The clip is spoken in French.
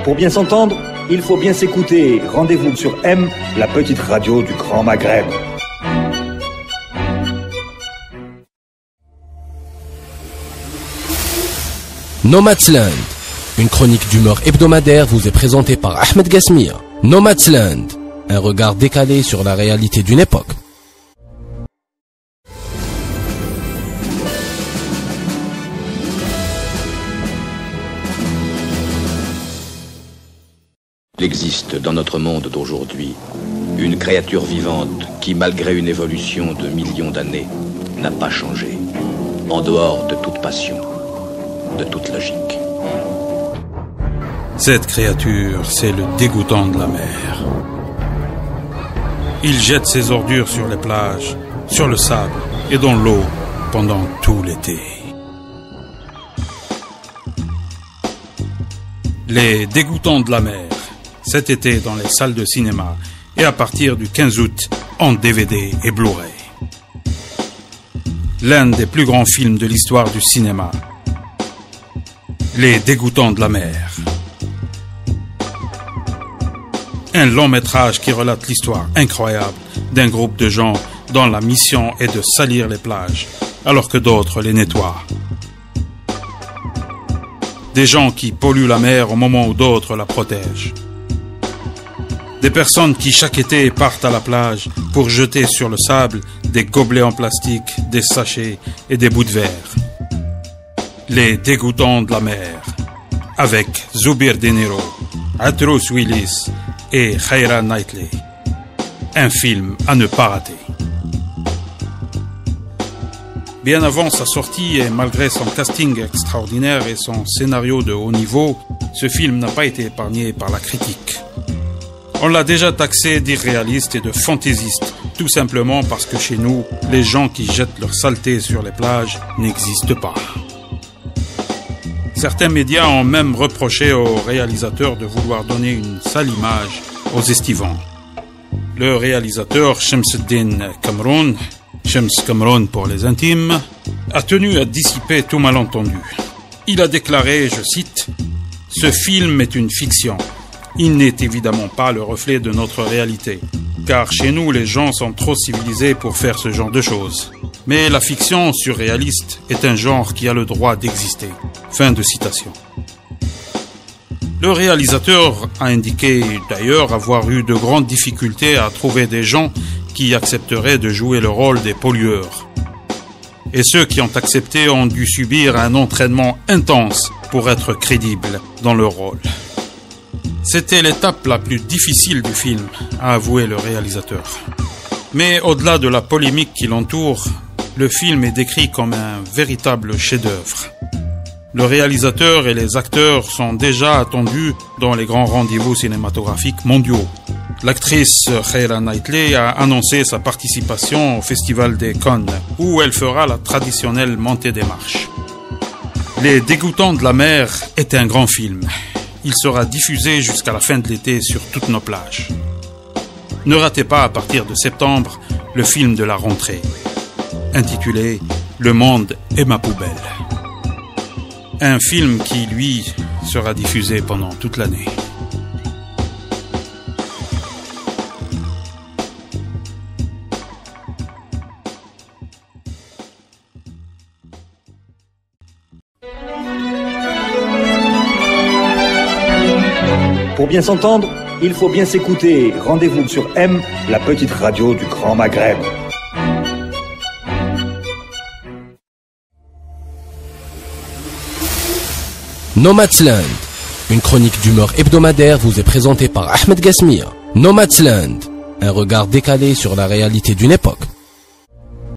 Pour bien s'entendre, il faut bien s'écouter. Rendez-vous sur M, la petite radio du Grand Maghreb. Nomadland, une chronique d'humeur hebdomadaire vous est présentée par Ahmed Gasmir. Nomadland, un regard décalé sur la réalité d'une époque. Il existe dans notre monde d'aujourd'hui une créature vivante qui, malgré une évolution de millions d'années, n'a pas changé, en dehors de toute passion, de toute logique. Cette créature, c'est le dégoûtant de la mer. Il jette ses ordures sur les plages, sur le sable et dans l'eau pendant tout l'été. Les dégoûtants de la mer, cet été dans les salles de cinéma et à partir du 15 août en DVD et Blu-ray. L'un des plus grands films de l'histoire du cinéma. Les dégoûtants de la mer. Un long métrage qui relate l'histoire incroyable d'un groupe de gens dont la mission est de salir les plages alors que d'autres les nettoient. Des gens qui polluent la mer au moment où d'autres la protègent. Des personnes qui chaque été partent à la plage pour jeter sur le sable des gobelets en plastique, des sachets et des bouts de verre. Les dégoûtants de la mer, avec Zubir De Niro, Bruce Willis et Keira Knightley. Un film à ne pas rater. Bien avant sa sortie et malgré son casting extraordinaire et son scénario de haut niveau, ce film n'a pas été épargné par la critique. On l'a déjà taxé d'irréaliste et de fantaisiste, tout simplement parce que chez nous, les gens qui jettent leur saleté sur les plages n'existent pas. Certains médias ont même reproché au réalisateur de vouloir donner une sale image aux estivants. Le réalisateur Shamsuddin Kamroun, Shams Kamroun pour les intimes, a tenu à dissiper tout malentendu. Il a déclaré, je cite, « Ce film est une fiction. Il n'est évidemment pas le reflet de notre réalité, car chez nous les gens sont trop civilisés pour faire ce genre de choses. Mais la fiction surréaliste est un genre qui a le droit d'exister. » Fin de citation. Le réalisateur a indiqué d'ailleurs avoir eu de grandes difficultés à trouver des gens qui accepteraient de jouer le rôle des pollueurs. Et ceux qui ont accepté ont dû subir un entraînement intense pour être crédibles dans leur rôle. C'était l'étape la plus difficile du film, a avoué le réalisateur. Mais au-delà de la polémique qui l'entoure, le film est décrit comme un véritable chef-d'œuvre. Le réalisateur et les acteurs sont déjà attendus dans les grands rendez-vous cinématographiques mondiaux. L'actrice Keira Knightley a annoncé sa participation au Festival des Cannes, où elle fera la traditionnelle montée des marches. Les dégoûtants de la mer est un grand film. Il sera diffusé jusqu'à la fin de l'été sur toutes nos plages. Ne ratez pas à partir de septembre le film de la rentrée, intitulé « Le monde est ma poubelle ». Un film qui, lui, sera diffusé pendant toute l'année. Pour bien s'entendre, il faut bien s'écouter. Rendez-vous sur M, la petite radio du Grand Maghreb. Nomadland, une chronique d'humeur hebdomadaire vous est présentée par Ahmed Gasmir. Nomadland, un regard décalé sur la réalité d'une époque.